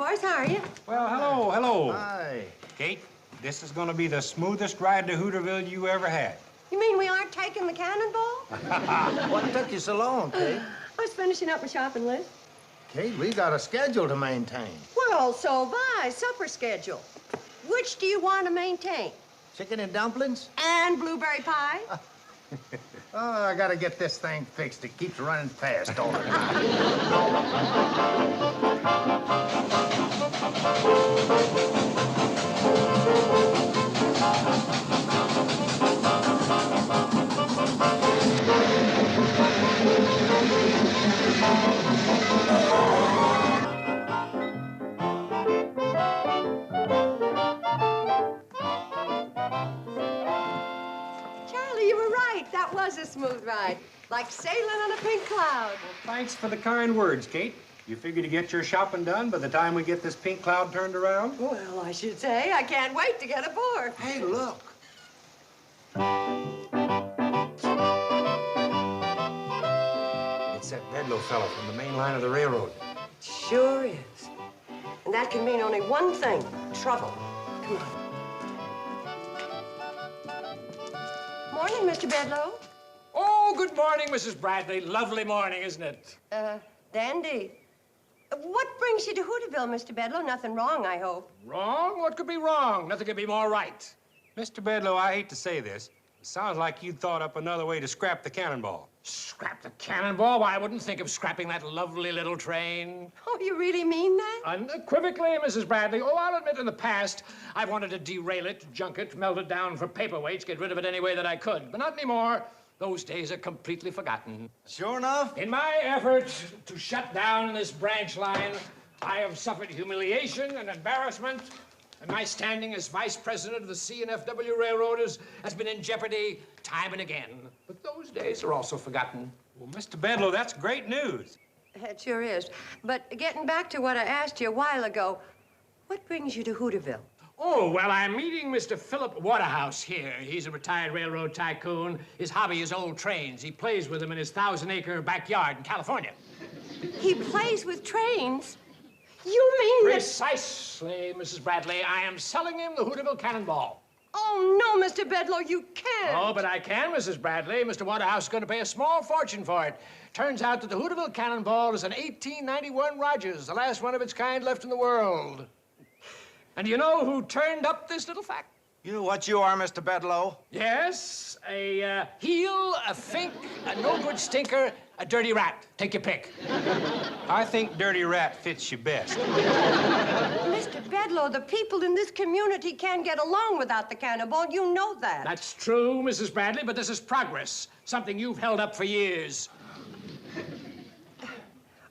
course. How are you? Well, hello, hello. Hi. Kate, this is going to be the smoothest ride to Hooterville you ever had. You mean we aren't taking the Cannonball? What took you so long, Kate? I was finishing up my shopping list. Kate, we got a schedule to maintain. Well, so have I. Supper schedule. Which do you want to maintain? Chicken and dumplings? And blueberry pie? Oh, I gotta get this thing fixed. It keeps running fast all the time. Charlie, you were right. That was a smooth ride. Like sailing on a pink cloud. Well, thanks for the kind words, Kate. You figure to get your shopping done by the time we get this pink cloud turned around? Well, I should say. I can't wait to get aboard. Hey, look. It's that Bedloe fella from the main line of the railroad. Sure is. And that can mean only one thing. Trouble. Come on. Morning, Mr. Bedloe. Oh, good morning, Mrs. Bradley. Lovely morning, isn't it? Dandy. What brings you to Hooterville, Mr. Bedloe? Nothing wrong, I hope. Wrong? What could be wrong? Nothing could be more right. Mr. Bedloe, I hate to say this. It sounds like you'd thought up another way to scrap the Cannonball. Scrap the Cannonball? Why, I wouldn't think of scrapping that lovely little train. Oh, you really mean that? Unequivocally, Mrs. Bradley. Oh, I'll admit in the past, I've wanted to derail it, junk it, melt it down for paperweights, get rid of it any way that I could. But not anymore. Those days are completely forgotten. Sure enough. In my effort to shut down this branch line, I have suffered humiliation and embarrassment, and my standing as vice president of the C&FW Railroad has been in jeopardy time and again. But those days are also forgotten. Well, Mr. Bedloe, that's great news. It sure is. But getting back to what I asked you a while ago, what brings you to Hooterville? Oh, well, I'm meeting Mr. Philip Waterhouse here. He's a retired railroad tycoon. His hobby is old trains. He plays with them in his 1,000-acre backyard in California. He plays with trains? You mean that... Precisely, Mrs. Bradley. I am selling him the Hooterville Cannonball. Oh, no, Mr. Bedloe, you can't. Oh, but I can, Mrs. Bradley. Mr. Waterhouse is going to pay a small fortune for it. Turns out that the Hooterville Cannonball is an 1891 Rogers, the last one of its kind left in the world. And do you know who turned up this little fact? You know what you are, Mr. Bedloe? Yes, a heel, a fink, a no-good stinker, a dirty rat. Take your pick. I think Dirty Rat fits you best. Mr. Bedloe, the people in this community can't get along without the Cannonball. You know that. That's true, Mrs. Bradley, but this is progress. Something you've held up for years.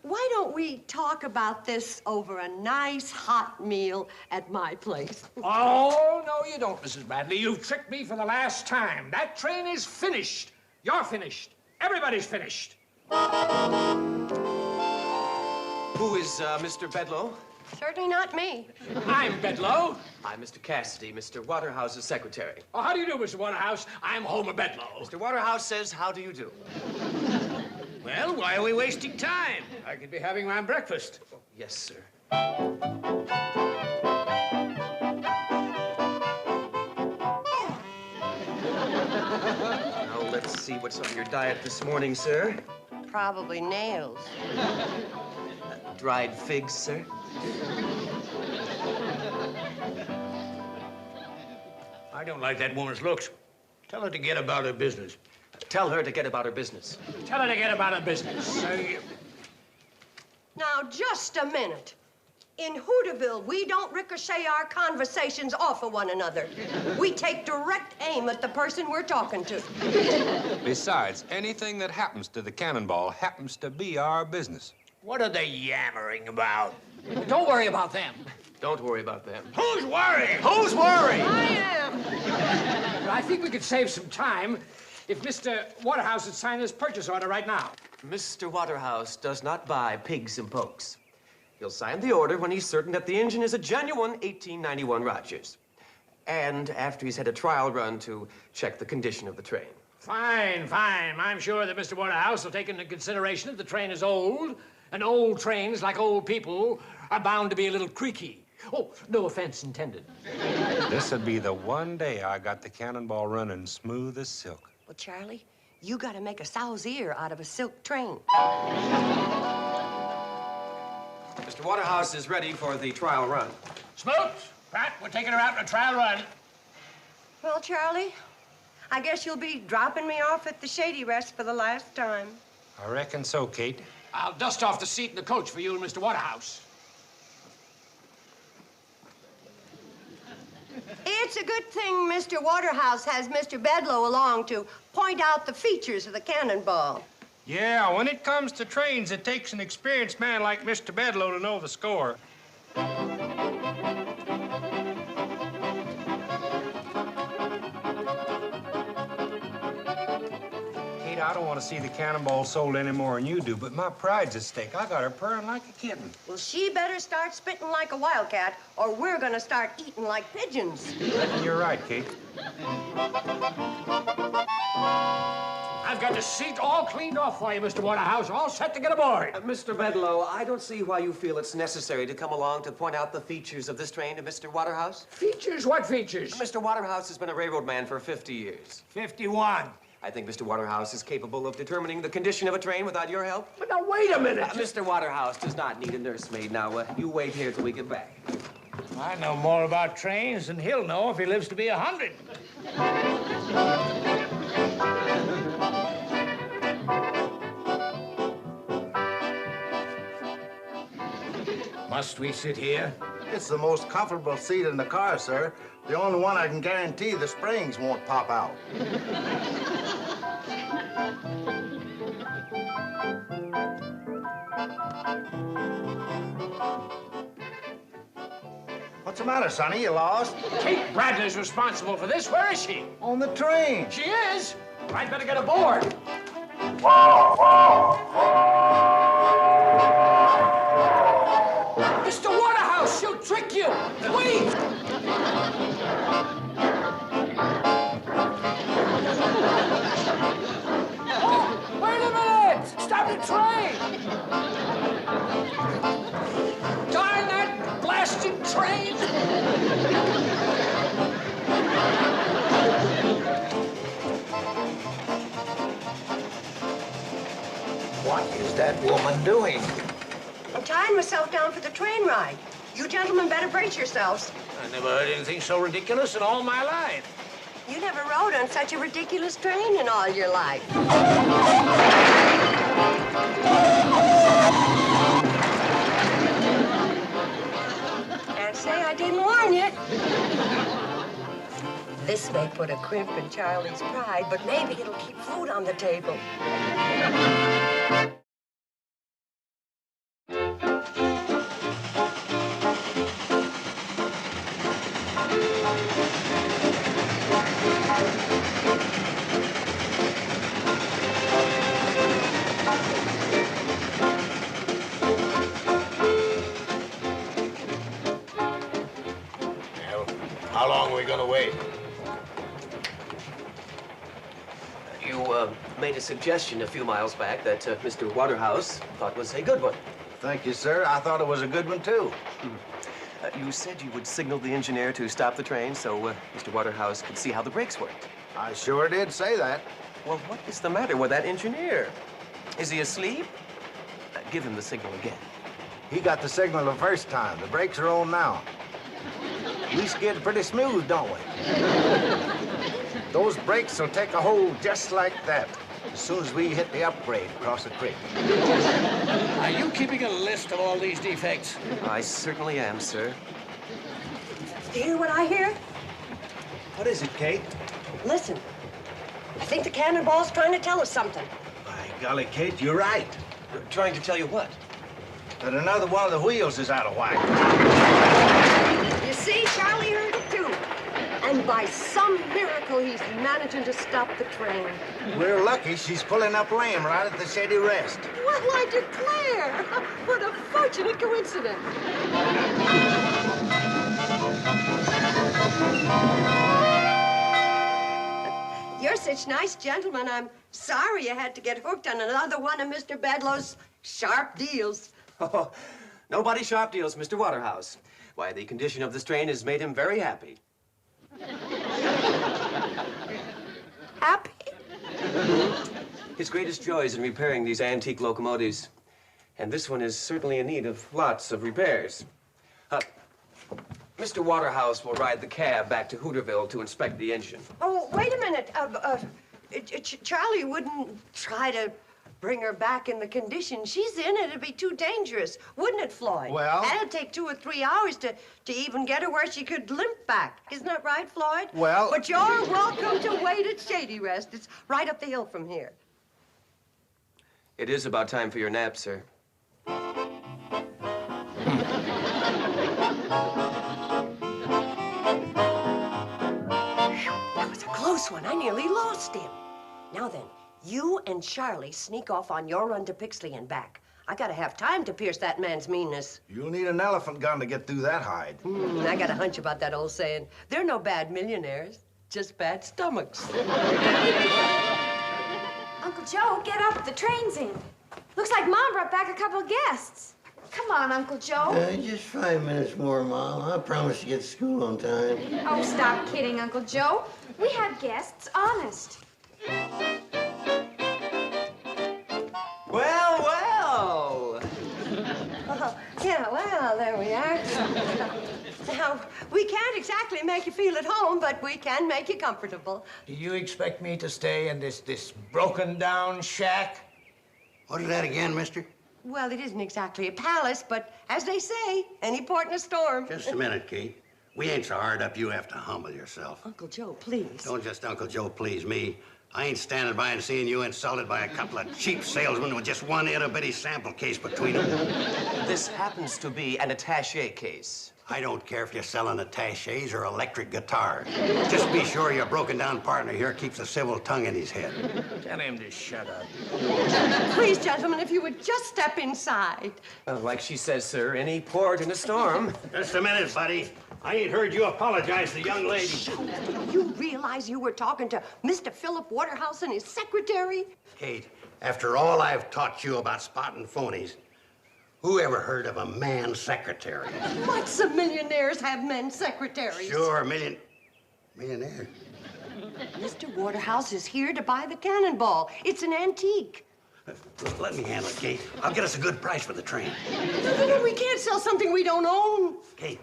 Why don't we talk about this over a nice hot meal at my place? Oh, no, you don't, Mrs. Bradley. You've tricked me for the last time. That train is finished. You're finished. Everybody's finished. Who is Mr. Bedloe? Certainly not me. I'm Bedloe. I'm Mr. Cassidy, Mr. Waterhouse's secretary. Oh, how do you do, Mr. Waterhouse? I'm Homer Bedloe. Mr. Waterhouse says, how do you do? Well, why are we wasting time? I could be having my breakfast. Yes, sir. Now, let's see what's on your diet this morning, sir. Probably nails. Dried figs, sir. I don't like that woman's looks. Tell her to get about her business. Tell her to get about her business. Tell her to get about her business. Now, just a minute. In Hooterville, we don't ricochet our conversations off of one another. We take direct aim at the person we're talking to. Besides, anything that happens to the Cannonball happens to be our business. What are they yammering about? Don't worry about them. Don't worry about them. Who's worrying? Who's worried? I am. I think we could save some time if Mr. Waterhouse would sign this purchase order right now. Mr. Waterhouse does not buy pigs and pokes. He'll sign the order when he's certain that the engine is a genuine 1891 Rogers. And after he's had a trial run to check the condition of the train. Fine, fine. I'm sure that Mr. Waterhouse will take into consideration that the train is old, and old trains, like old people, are bound to be a little creaky. Oh, no offense intended. This'll be the one day I got the Cannonball running smooth as silk. Well, Charlie, you gotta make a sow's ear out of a silk train. Mr. Waterhouse is ready for the trial run. Smoot, Pat, we're taking her out on a trial run. Well, Charlie, I guess you'll be dropping me off at the Shady Rest for the last time. I reckon so, Kate. I'll dust off the seat in the coach for you and Mr. Waterhouse. It's a good thing Mr. Waterhouse has Mr. Bedloe along to point out the features of the Cannonball. Yeah, when it comes to trains, it takes an experienced man like Mr. Bedloe to know the score. Kate, I don't want to see the Cannonball sold any more than you do, but my pride's at stake. I got her purring like a kitten. Well, she better start spitting like a wildcat, or we're gonna start eating like pigeons. Reckon you're right, Kate. I've got the seat all cleaned off for you, Mr. Waterhouse, all set to get aboard. Mr. Bedloe, I don't see why you feel it's necessary to come along to point out the features of this train to Mr. Waterhouse. Features? What features? Mr. Waterhouse has been a railroad man for 50 years. 51. I think Mr. Waterhouse is capable of determining the condition of a train without your help. But now, wait a minute. Mr. Waterhouse does not need a nursemaid. Now, you wait here till we get back. I know more about trains than he'll know if he lives to be 100. Must we sit here? It's the most comfortable seat in the car, sir. The only one I can guarantee the springs won't pop out. What's the matter, Sonny? You lost? Kate Bradley's responsible for this. Where is she? On the train. She is? I'd better get aboard. Mr. Waterhouse, she'll trick you. Wait! Oh, wait a minute! Stop the train! Darn that blasted train! What is that woman doing? I'm tying myself down for the train ride. You gentlemen better brace yourselves. I never heard anything so ridiculous in all my life. You never rode on such a ridiculous train in all your life. Can't say I didn't warn you. This may put a crimp in Charlie's pride, but maybe it'll keep food on the table. How long are we gonna wait? You made a suggestion a few miles back that Mr. Waterhouse thought was a good one. Thank you, sir. I thought it was a good one, too. You said you would signal the engineer to stop the train so Mr. Waterhouse could see how the brakes worked. I sure did say that. Well, what is the matter with that engineer? Is he asleep? Give him the signal again. He got the signal the first time. The brakes are on now. We skid pretty smooth, don't we? Those brakes will take a hold just like that as soon as we hit the upgrade across the creek. Are you keeping a list of all these defects? I certainly am, sir. Do you hear what I hear? What is it, Kate? Listen. I think the Cannonball's trying to tell us something. By golly, Kate, you're right. Trying to tell you what? That another one of the wheels is out of whack. You see, Charlie heard it too. And by some miracle, he's managing to stop the train. We're lucky she's pulling up lame right at the Shady Rest. Well, I declare, what a fortunate coincidence. You're such nice gentlemen. I'm sorry you had to get hooked on another one of Mr. Bedloe's sharp deals. Oh, No body shop deals, Mr. Waterhouse. Why, the condition of this train has made him very happy. Happy? His greatest joy is in repairing these antique locomotives. And this one is certainly in need of lots of repairs. Mr. Waterhouse will ride the cab back to Hooterville to inspect the engine. Oh, wait a minute. Charlie wouldn't try to bring her back in the condition she's in. It'd be too dangerous, wouldn't it, Floyd? Well? And it'd take 2 or 3 hours to even get her where she could limp back. Isn't that right, Floyd? Well... But you're welcome to wait at Shady Rest. It's right up the hill from here. It is about time for your nap, sir. That was a close one. I nearly lost him. Now then, you and Charlie sneak off on your run to Pixley and back. I gotta have time to pierce that man's meanness. You'll need an elephant gun to get through that hide. I got a hunch about that old saying. They're no bad millionaires, just bad stomachs. Uncle Joe, get up. The train's in. Looks like Mom brought back a couple of guests. Come on, Uncle Joe. Just 5 minutes more, Mom. I promise to get to school on time. Oh, stop kidding, Uncle Joe. We have guests, honest. Well, well. Yeah, well, there we are. Now, we can't exactly make you feel at home, but we can make you comfortable. Do you expect me to stay in this broken-down shack? What is that again, mister? Well, it isn't exactly a palace, but as they say, any port in a storm. Just a minute, Kate. We ain't so hard up you have to humble yourself. Uncle Joe, please. Don't just Uncle Joe please me. I ain't standing by and seeing you insulted by a couple of cheap salesmen with just one itty-bitty sample case between them. This happens to be an attaché case. I don't care if you're selling attachés or electric guitars. Just be sure your broken-down partner here keeps a civil tongue in his head. Tell him to shut up. Please, gentlemen, if you would just step inside. Like she says, sir, any port in a storm. Just a minute, buddy. I ain't heard you apologize to the young lady. You realize you were talking to Mr. Philip Waterhouse and his secretary? Kate, after all I've taught you about spotting phonies, who ever heard of a man secretary? Lots of millionaires have men secretaries. Sure, millionaire. Mr. Waterhouse is here to buy the Cannonball. It's an antique. Let me handle it, Kate. I'll get us a good price for the train. No, we can't sell something we don't own. Kate,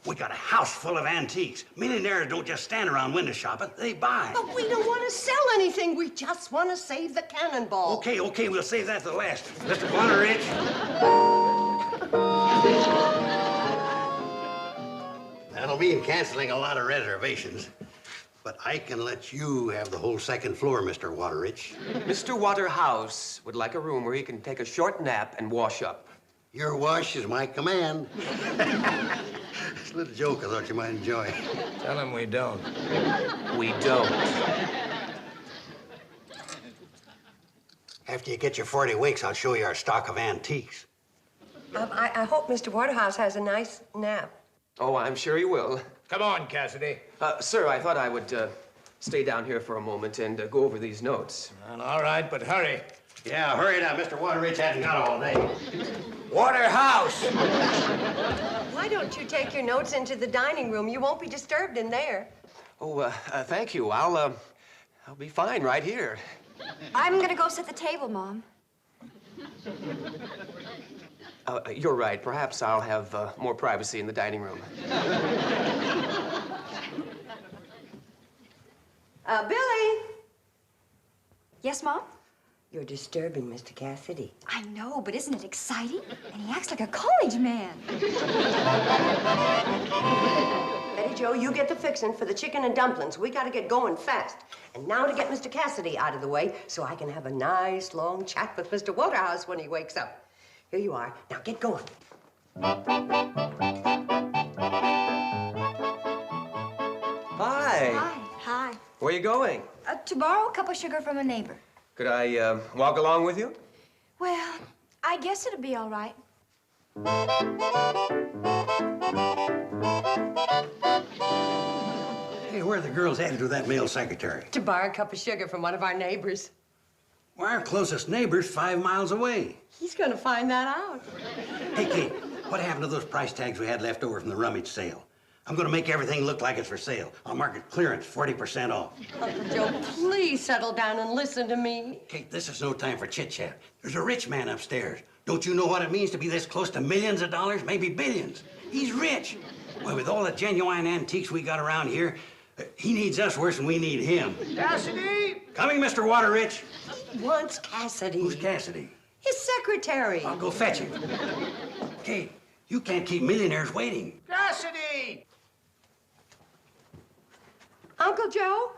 we got a house full of antiques. Millionaires don't just stand around window shopping, they buy. But we don't want to sell anything. We just want to save the Cannonball. Okay, we'll save that to the last. Mr. Waterridge. That'll mean canceling a lot of reservations. But I can let you have the whole second floor, Mr. Waterridge. Mr. Waterhouse would like a room where he can take a short nap and wash up. Your wash is my command. It's a little joke I thought you might enjoy. Tell him we don't. We don't. After you get your 40 winks, I'll show you our stock of antiques. I hope Mr. Waterhouse has a nice nap. Oh, I'm sure he will. Come on, Cassidy. Sir, I thought I would stay down here for a moment and go over these notes. Well, all right, but hurry. Yeah, hurry now. Mr. Waterridge hasn't got all day. Waterhouse! Why don't you take your notes into the dining room? You won't be disturbed in there. Oh, thank you. I'll be fine right here. I'm gonna go set the table, Mom. You're right. Perhaps I'll have more privacy in the dining room. Billy! Yes, Mom? You're disturbing Mr. Cassidy. I know, but isn't it exciting? And he acts like a college man. Betty Jo, you get the fixin' for the chicken and dumplings. We gotta get going fast. And now to get Mr. Cassidy out of the way so I can have a nice long chat with Mr. Waterhouse when he wakes up. Here you are. Now get going. Hi. Hi. Where are you going? To borrow a cup of sugar from a neighbor. Could I walk along with you? Well, I guess it'll be all right. Hey, where are the girls headed with that male secretary? To borrow a cup of sugar from one of our neighbors. Well, our closest neighbor's 5 miles away. He's gonna find that out. Hey, Kate, What happened to those price tags we had left over from the rummage sale? I'm gonna make everything look like it's for sale. I'll mark it clearance, 40% off. Uncle Joe, please settle down and listen to me. Kate, this is no time for chit-chat. There's a rich man upstairs. Don't you know what it means to be this close to millions of dollars, maybe billions? He's rich. Well, with all the genuine antiques we got around here, he needs us worse than we need him. Cassidy! Coming, Mr. Waterrich. He wants Cassidy. Who's Cassidy? His secretary. I'll go fetch him. Kate, you can't keep millionaires waiting. Cassidy! Uncle Joe,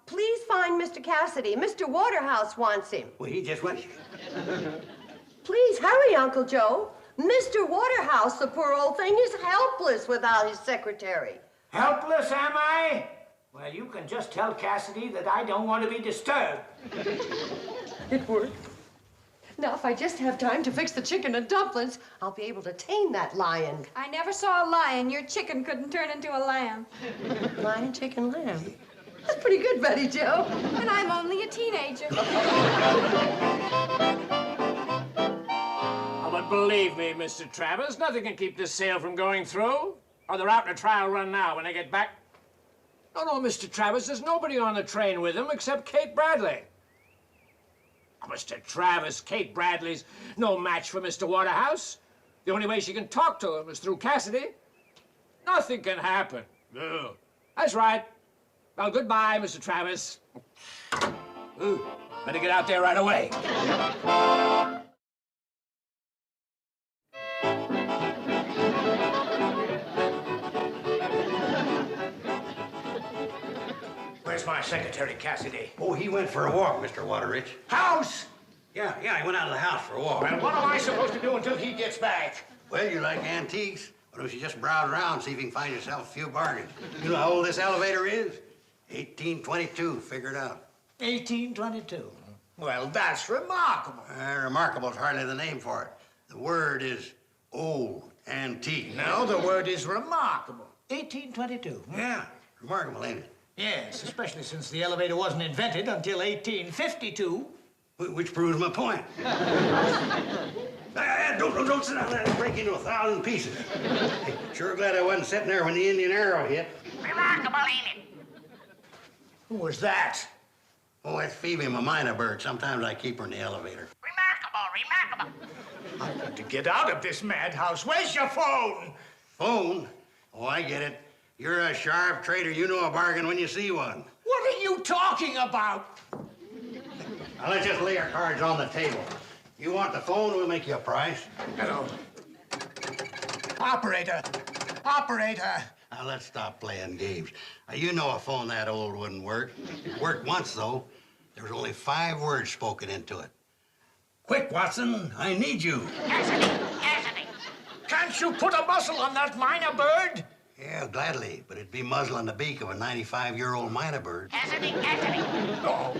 please find Mr. Cassidy. Mr. Waterhouse wants him. Well, he just went. Please hurry, Uncle Joe. Mr. Waterhouse, the poor old thing, is helpless without his secretary. Helpless, am I? Well, you can just tell Cassidy that I don't want to be disturbed. It worked. Now, if I just have time to fix the chicken and dumplings, I'll be able to tame that lion. I never saw a lion. Your chicken couldn't turn into a lamb. Lion, chicken, lamb. That's pretty good, Betty Jo. And I'm only a teenager. Oh, but believe me, Mr. Travers, nothing can keep this sale from going through. Or they're out in a trial run now when they get back. No, Mr. Travers, there's nobody on the train with him except Kate Bradley. Oh, Mr. Travers, Kate Bradley's no match for Mr. Waterhouse. The only way she can talk to him is through Cassidy. Nothing can happen. No. That's right. Well, goodbye, Mr. Travers. Ooh, better get out there right away. Where's my secretary, Cassidy? Oh, he went for a walk, Mr. Waterrich. House! Yeah, he went out of the house for a walk. Well, what am I supposed to do until he gets back? Well, you like antiques? Why don't you just browse around, see if you can find yourself a few bargains? You know how old this elevator is? 1822, figure it out. 1822. Well, that's remarkable. Remarkable is hardly the name for it. The word is old, antique. No, the word is remarkable. 1822. Yeah, remarkable, ain't it? Yes, especially since the elevator wasn't invented until 1852. Which proves my point. Don't sit down there and break into 1,000 pieces. Hey, sure glad I wasn't sitting there when the Indian arrow hit. Remarkable, ain't it? Who was that? Oh, that's Phoebe, my minor bird. Sometimes I keep her in the elevator. Remarkable, remarkable. I've got to get out of this madhouse. Where's your phone? Phone? Oh, I get it. You're a sharp trader. You know a bargain when you see one. What are you talking about? Now, let's just lay our cards on the table. You want the phone, we'll make you a price. Hello. Operator. Operator. Now, let's stop playing games. Now, you know a phone that old wouldn't work. It worked once, though. There was only 5 words spoken into it. Quick, Watson, I need you. Cassidy, Cassidy. Can't you put a muzzle on that minor bird? Yeah, gladly, but it'd be muzzling the beak of a 95-year-old minor bird. Cassidy, Cassidy. Oh.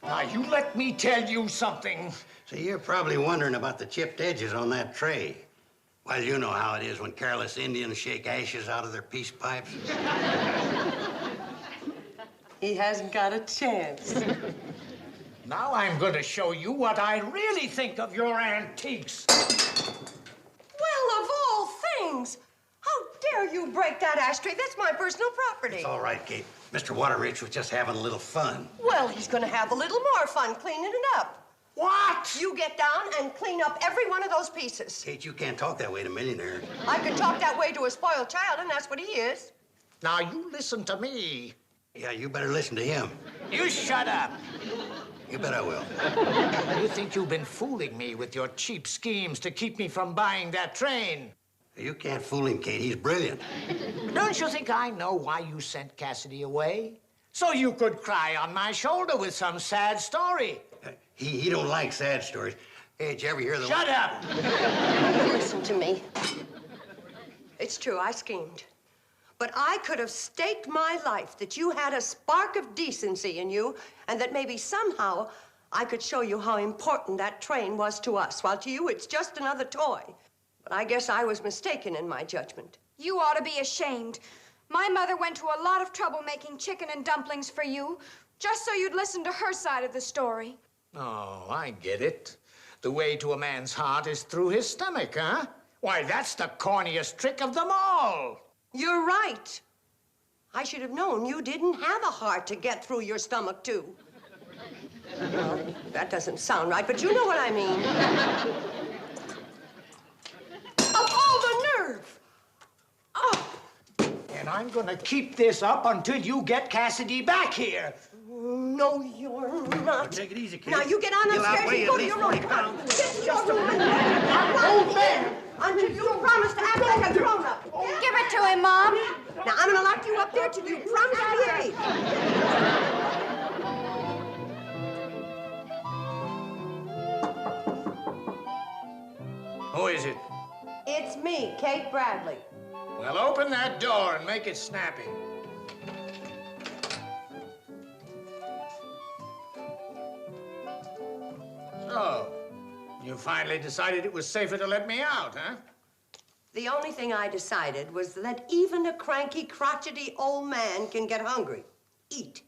Now, you let me tell you something. See, you're probably wondering about the chipped edges on that tray. Well, you know how it is when careless Indians shake ashes out of their peace pipes. He hasn't got a chance. Now I'm going to show you what I really think of your antiques. Well, of all things! How dare you break that ashtray? That's my personal property. It's all right, Kate. Mr. Waterrich was just having a little fun. Well, he's gonna have a little more fun cleaning it up. What? You get down and clean up every one of those pieces. Kate, you can't talk that way to millionaires. I could talk that way to a spoiled child, and that's what he is. Now, you listen to me. Yeah, you better listen to him. You shut up. You bet I will. You think you've been fooling me with your cheap schemes to keep me from buying that train. You can't fool him, Kate. He's brilliant. Don't you think I know why you sent Cassidy away? So you could cry on my shoulder with some sad story. He don't like sad stories. Hey, did you ever hear the... Shut up! Listen to me. It's true, I schemed. But I could have staked my life that you had a spark of decency in you, and that maybe somehow I could show you how important that train was to us, while to you it's just another toy. But I guess I was mistaken in my judgment. You ought to be ashamed. My mother went to a lot of trouble making chicken and dumplings for you. Just so you'd listen to her side of the story. Oh, I get it. The way to a man's heart is through his stomach, huh? Why, that's the corniest trick of them all. You're right. I should have known you didn't have a heart to get through your stomach, too. Well, that doesn't sound right, but you know what I mean. Of all the nerve! Oh! And I'm gonna keep this up until you get Cassidy back here. No, you're not. Take it easy, kid. Now, you get on You'll upstairs outweigh and at go to least your room. 40 pounds. Get to your room and hold there until you promise to act like a grown-up. Give it to him, Mom. Now, I'm gonna lock you up there till you promise to behave. Who is it? It's me, Kate Bradley. Well, open that door and make it snappy. So, you finally decided it was safer to let me out, huh? The only thing I decided was that even a cranky, crotchety old man can get hungry. Eat.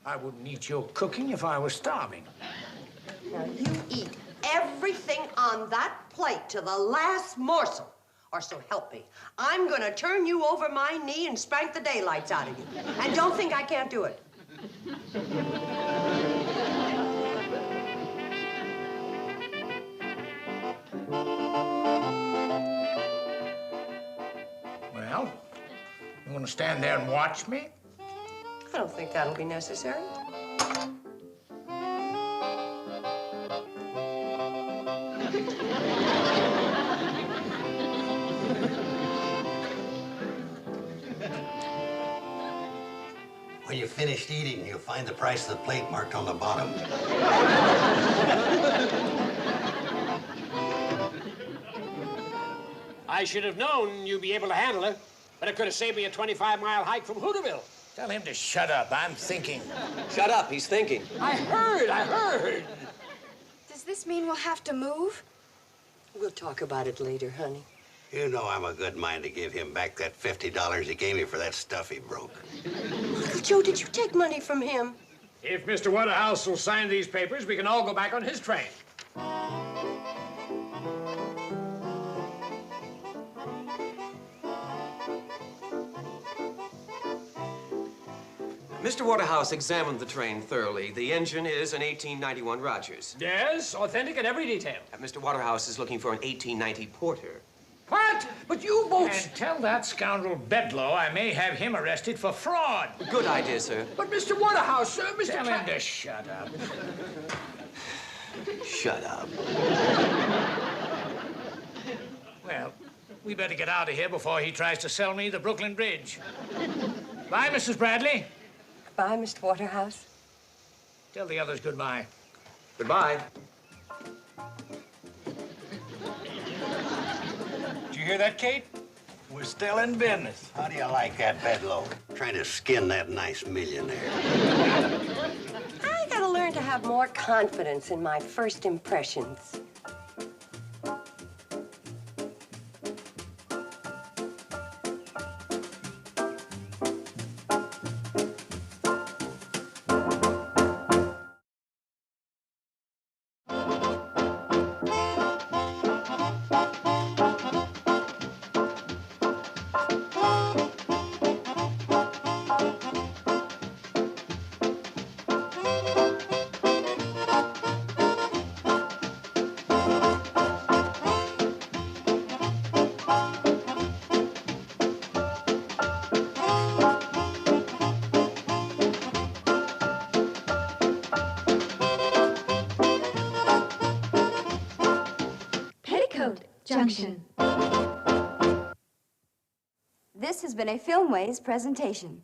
I wouldn't eat your cooking if I was starving. Now, you eat everything on that plate to the last morsel, or so help me. I'm gonna turn you over my knee and spank the daylights out of you. And don't think I can't do it. Well, you want to stand there and watch me? I don't think that'll be necessary. When you're finished eating, you'll find the price of the plate marked on the bottom. I should have known you'd be able to handle it, but it could have saved me a 25-mile hike from Hooterville. Tell him to shut up. I'm thinking. Shut up, he's thinking. I heard. Does this mean we'll have to move? We'll talk about it later, honey. You know I'm a good mind to give him back that $50 he gave me for that stuff he broke. Uncle Joe, did you take money from him? If Mr. Waterhouse will sign these papers, we can all go back on his train. Mr. Waterhouse examined the train thoroughly. The engine is an 1891 Rogers. Yes, authentic in every detail. Mr. Waterhouse is looking for an 1890 Porter. What? But you both... And tell that scoundrel Bedloe I may have him arrested for fraud. Good idea, sir. But Mr. Waterhouse, sir, Mr. Tell him to shut up. Shut up. Well, we better get out of here before he tries to sell me the Brooklyn Bridge. Bye, Mrs. Bradley. Bye, Mr. Waterhouse. Tell the others goodbye. Goodbye. Did you hear that, Kate? We're still in business. How do you like that, Bedloe? Trying to skin that nice millionaire. I gotta learn to have more confidence in my first impressions. Petticoat Junction. This has been a Filmways presentation.